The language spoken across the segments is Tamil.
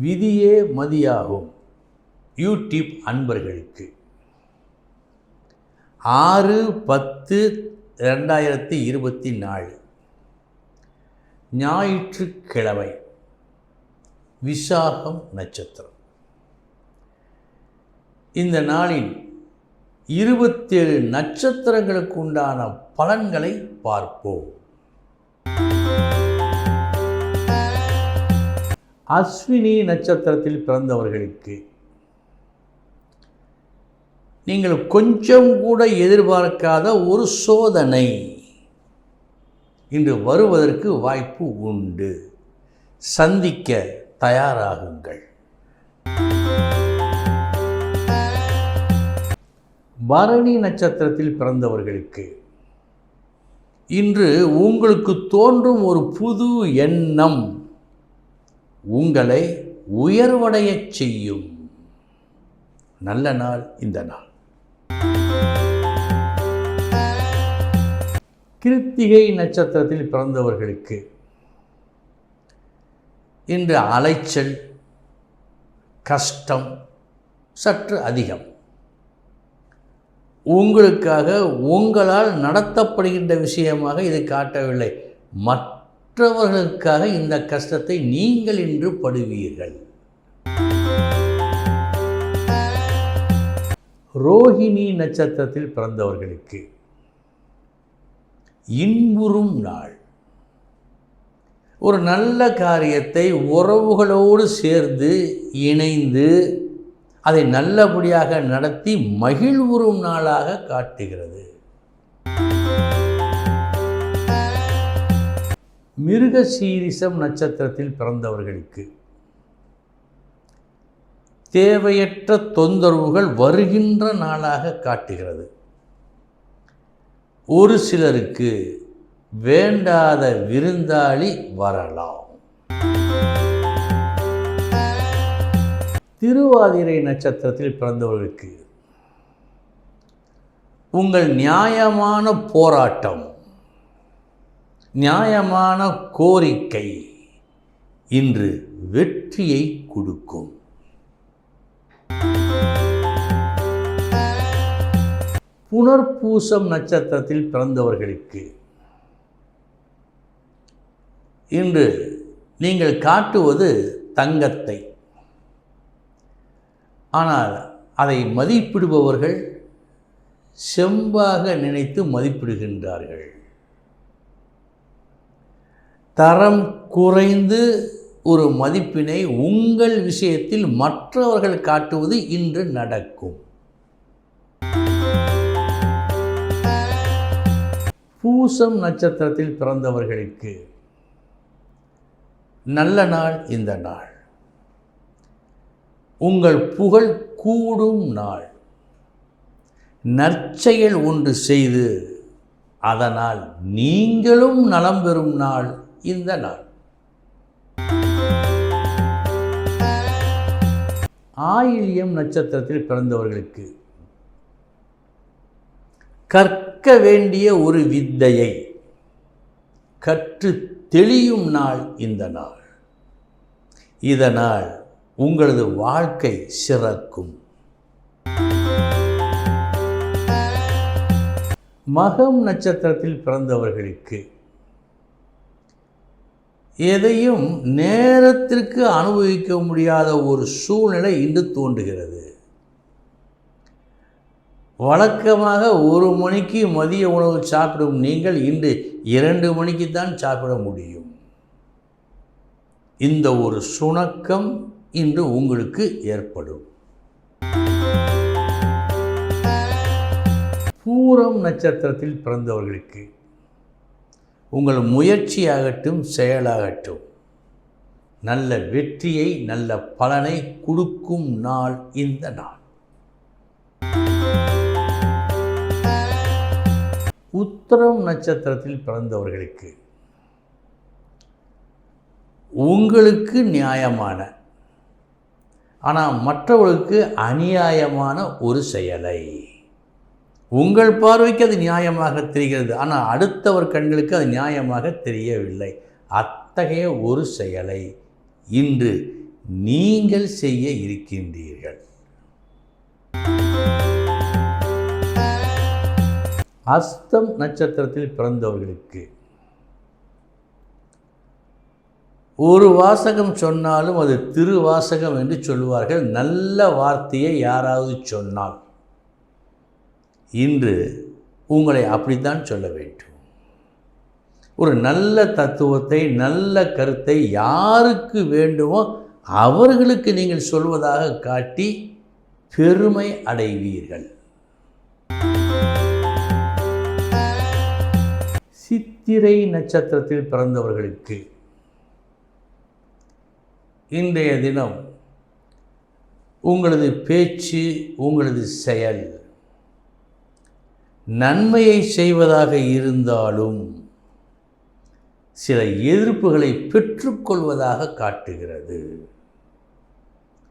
விதியே மதியாகும் யூடியூப் அன்பர்களுக்கு 6/10/2024 ஞாயிற்றுக்கிழமை விசாகம் நட்சத்திரம். இந்த நாளின் 27 நட்சத்திரங்களுக்கு உண்டான பலன்களை பார்ப்போம். அஸ்வினி நட்சத்திரத்தில் பிறந்தவர்களுக்கு நீங்கள் கொஞ்சம் கூட எதிர்பார்க்காத ஒரு சோதனை இன்று வருவதற்கு வாய்ப்பு உண்டு. சந்திக்க தயாராகுங்கள். பரணி நட்சத்திரத்தில் பிறந்தவர்களுக்கு இன்று உங்களுக்கு தோன்றும் ஒரு புது எண்ணம் உங்களை உயர்வடையச் செய்யும். நல்ல நாள் இந்த நாள். கிருத்திகை நட்சத்திரத்தில் பிறந்தவர்களுக்கு இன்று அலைச்சல் கஷ்டம் சற்று அதிகம். உங்களுக்காக உங்களால் நடத்தப்படுகின்ற விஷயமாக இது காட்டவில்லை. மற்றவர்களுக்காக இந்த கஷ்டத்தை நீங்கள் இன்று படுவீர்கள். ரோஹிணி நட்சத்திரத்தில் பிறந்தவர்களுக்கு இன்புறும் நாள். ஒரு நல்ல காரியத்தை உறவுகளோடு சேர்ந்து இணைந்து அதை நல்லபடியாக நடத்தி மகிழ்வுறும் நாளாக காட்டுகிறது. மிருகசீரிஷம் நட்சத்திரத்தில் பிறந்தவர்களுக்கு தேவையற்ற தொந்தரவுகள் வருகின்ற நாளாக காட்டுகிறது. ஒரு சிலருக்கு வேண்டாத விருந்தாளி வரலாம். திருவாதிரை நட்சத்திரத்தில் பிறந்தவர்களுக்கு உங்கள் நியாயமான போராட்டம், நியாயமான கோரிக்கை இன்று வெற்றியை கொடுக்கும். புனர்பூசம் நட்சத்திரத்தில் பிறந்தவர்களுக்கு இன்று நீங்கள் காட்டுவது தங்கத்தை, ஆனால் அதை மதிப்பிடுபவர்கள் செம்பாக நினைத்து மதிப்பிடுகின்றார்கள். தரம் குறைந்து ஒரு மதிப்பினை உங்கள் விஷயத்தில் மற்றவர்கள் காட்டுவது இன்று நடக்கும். பூசம் நட்சத்திரத்தில் பிறந்தவர்களுக்கு நல்ல நாள் இந்த நாள். உங்கள் புகழ் கூடும் நாள். நற்செயல் ஒன்று செய்து அதனால் நீங்களும் நலம் பெறும் நாள் இந்த நாள். ஆயில்யம் நட்சத்திரத்தில் பிறந்தவர்களுக்கு கற்க வேண்டிய ஒரு வித்தையை கற்று தெளியும் நாள் இந்த நாள். இதனால் உங்களது வாழ்க்கை சிறக்கும். மகம் நட்சத்திரத்தில் பிறந்தவர்களுக்கு எதையும் நேரத்திற்கு அனுபவிக்க முடியாத ஒரு சூழ்நிலை இன்று தோன்றுகிறது. வழக்கமாக 1 மணிக்கு மதிய உணவு சாப்பிடும் நீங்கள் இன்று 2 மணிக்கு தான் சாப்பிட முடியும். இந்த ஒரு சுணக்கம் இன்று உங்களுக்கு ஏற்படும். பூரம் நட்சத்திரத்தில் பிறந்தவர்களுக்கு உங்கள் முயற்சியாகட்டும் செயலாகட்டும் நல்ல வெற்றியை நல்ல பலனை கொடுக்கும் நாள் இந்த நாள். உத்திரம் நட்சத்திரத்தில் பிறந்தவர்களுக்கு உங்களுக்கு நியாயமான ஆனால் மற்றவர்களுக்கு அநியாயமான ஒரு செயலை உங்கள் பார்வைக்கு அது நியாயமாக தெரிகிறது, ஆனால் அடுத்தவர் கண்களுக்கு அது நியாயமாக தெரியவில்லை. அத்தகைய ஒரு செயலை இன்று நீங்கள் செய்ய இருக்கின்றீர்கள். அஸ்தம் நட்சத்திரத்தில் பிறந்தவர்களுக்கு ஒரு வாசகம் சொன்னாலும் அது திருவாசகம் என்று சொல்லுவார்கள். நல்ல வார்த்தையை யாராவது சொன்னால் இன்று உங்களை அப்படித்தான் சொல்ல வேண்டும். ஒரு நல்ல தத்துவத்தை, நல்ல கருத்தை யாருக்கு வேண்டுமோ அவர்களுக்கு நீங்கள் சொல்வதாக காட்டி பெருமை அடைவீர்கள். சித்திரை நட்சத்திரத்தில் பிறந்தவர்களுக்கு இன்றைய தினம் உங்களது பேச்சு, உங்களது செயல் நன்மையை செய்வதாக இருந்தாலும் சில எதிர்ப்புகளை பெற்றுக்கொள்வதாக காட்டுகிறது.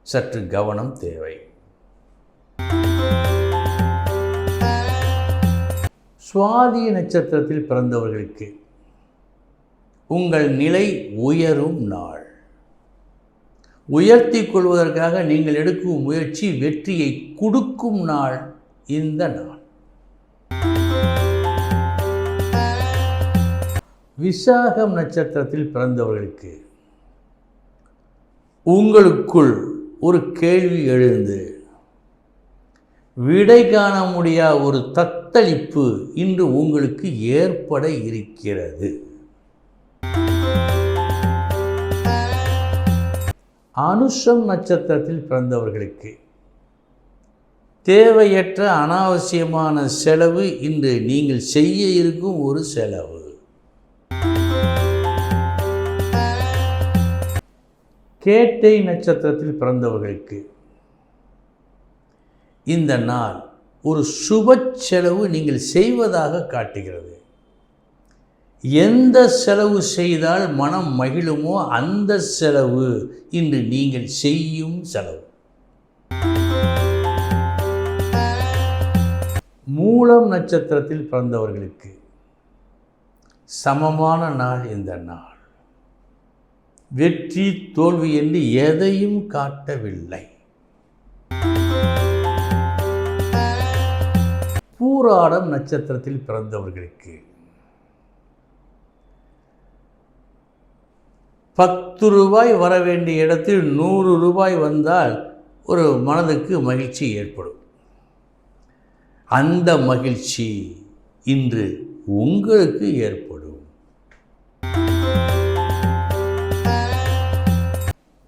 சற்று கவனம் தேவை. சுவாதி நட்சத்திரத்தில் பிறந்தவர்களுக்கு உங்கள் நிலை உயரும் நாள். உயர்த்தி கொள்வதற்காக நீங்கள் எடுக்கும் முயற்சி வெற்றியை கொடுக்கும் நாள் இந்த நாள். விசாகம் நட்சத்திரத்தில் பிறந்தவர்களுக்கு உங்களுக்குள் ஒரு கேள்வி எழுந்து விடை காண முடியாத ஒரு தத்தளிப்பு இன்று உங்களுக்கு ஏற்பட இருக்கிறது. அனுஷம் நட்சத்திரத்தில் பிறந்தவர்களுக்கு தேவையற்ற அனாவசியமான செலவு இன்று நீங்கள் செய்ய இருக்கும் ஒரு செலவு. கேட்டை நட்சத்திரத்தில் பிறந்தவர்களுக்கு இந்த நாள் ஒரு சுப செலவு நீங்கள் செய்வதாக காட்டுகிறது. எந்த செலவு செய்தால் மனம் மகிழுமோ அந்த செலவு இன்று நீங்கள் செய்யும் செலவு. மூலம் நட்சத்திரத்தில் பிறந்தவர்களுக்கு சமமான நாள் இந்த நாள். வெற்றி தோல்வி என்று எதையும் காட்டவில்லை. பூராடம் நட்சத்திரத்தில் பிறந்தவர்களுக்கு 10 ரூபாய் வர வேண்டிய இடத்தில் 100 ரூபாய் வந்தால் ஒரு மனதுக்கு மகிழ்ச்சி ஏற்படும். அந்த மகிழ்ச்சி இன்று உங்களுக்கு ஏற்படும்.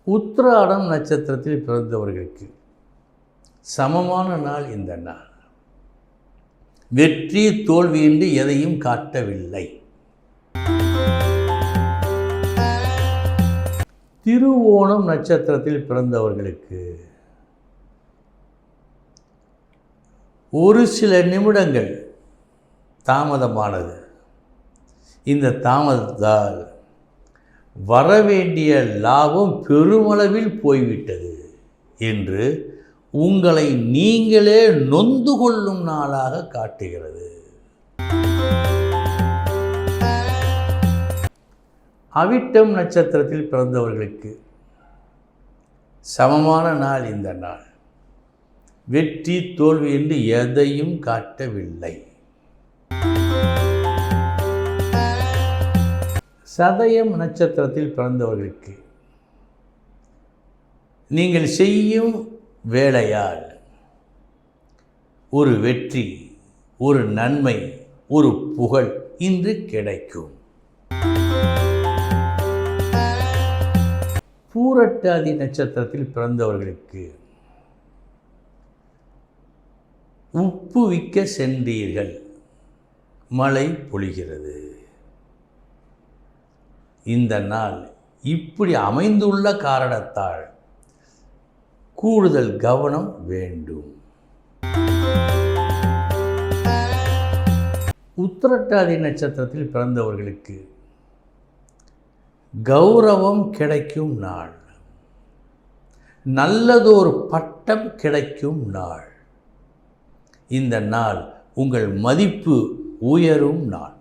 உத்திராடம் நட்சத்திரத்தில் பிறந்தவர்களுக்கு சமமான நாள் இந்த நாள். வெற்றி தோல்வி என்று எதையும் காட்டவில்லை. திருவோணம் நட்சத்திரத்தில் பிறந்தவர்களுக்கு ஒரு சில நிமிடங்கள் தாமதமானது. இந்த தாமதத்தால் வரவேண்டிய லாபம் பெருமளவில் போய்விட்டது என்று உங்களை நீங்களே நொந்து கொள்ளும் நாளாக காட்டுகிறது. அவிட்டம் நட்சத்திரத்தில் பிறந்தவர்களுக்கு சமமான நாள் இந்த நாள். வெற்றி தோல்வி என்று எதையும் காட்டவில்லை. சதயம் நட்சத்திரத்தில் பிறந்தவர்களுக்கு நீங்கள் செய்யும் வேலையால் ஒரு வெற்றி, ஒரு நன்மை, ஒரு புகழ் இன்று கிடைக்கும். பூரட்டாதி நட்சத்திரத்தில் பிறந்தவர்களுக்கு உப்பு விற்க சென்றீர்கள், மழை பொழிகிறது. இந்த நாள் இப்படி அமைந்துள்ள காரணத்தால் கூடுதல் கவனம் வேண்டும். உத்திரட்டாதி நட்சத்திரத்தில் பிறந்தவர்களுக்கு கௌரவம் கிடைக்கும் நாள். நல்லதொரு பட்டம் கிடைக்கும் நாள். இந்த நாள் உங்கள் மதிப்பு உயரும் நாள்.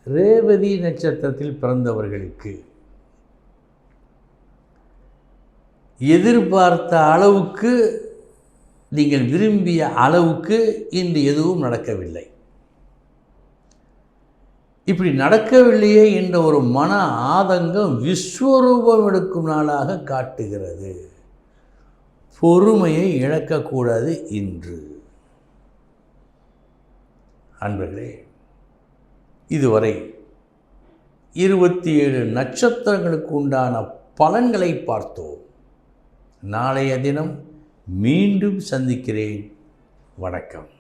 ரேவதி நட்சத்திரத்தில் பிறந்தவர்களுக்கு எதிர்பார்த்த அளவுக்கு, நீங்கள் விரும்பிய அளவுக்கு இன்று எதுவும் நடக்கவில்லை. இப்படி நடக்கவில்லையே என்ற ஒரு மன ஆதங்கம் விஸ்வரூபம் எடுக்கும் நாளாக காட்டுகிறது. பொறுமையை இழக்கக்கூடாது இன்று. அன்பர்களே, இதுவரை 27 நட்சத்திரங்களுக்கு உண்டான பலன்களை பார்த்தோம். நாளைய தினம் மீண்டும் சந்திக்கிறேன். வணக்கம்.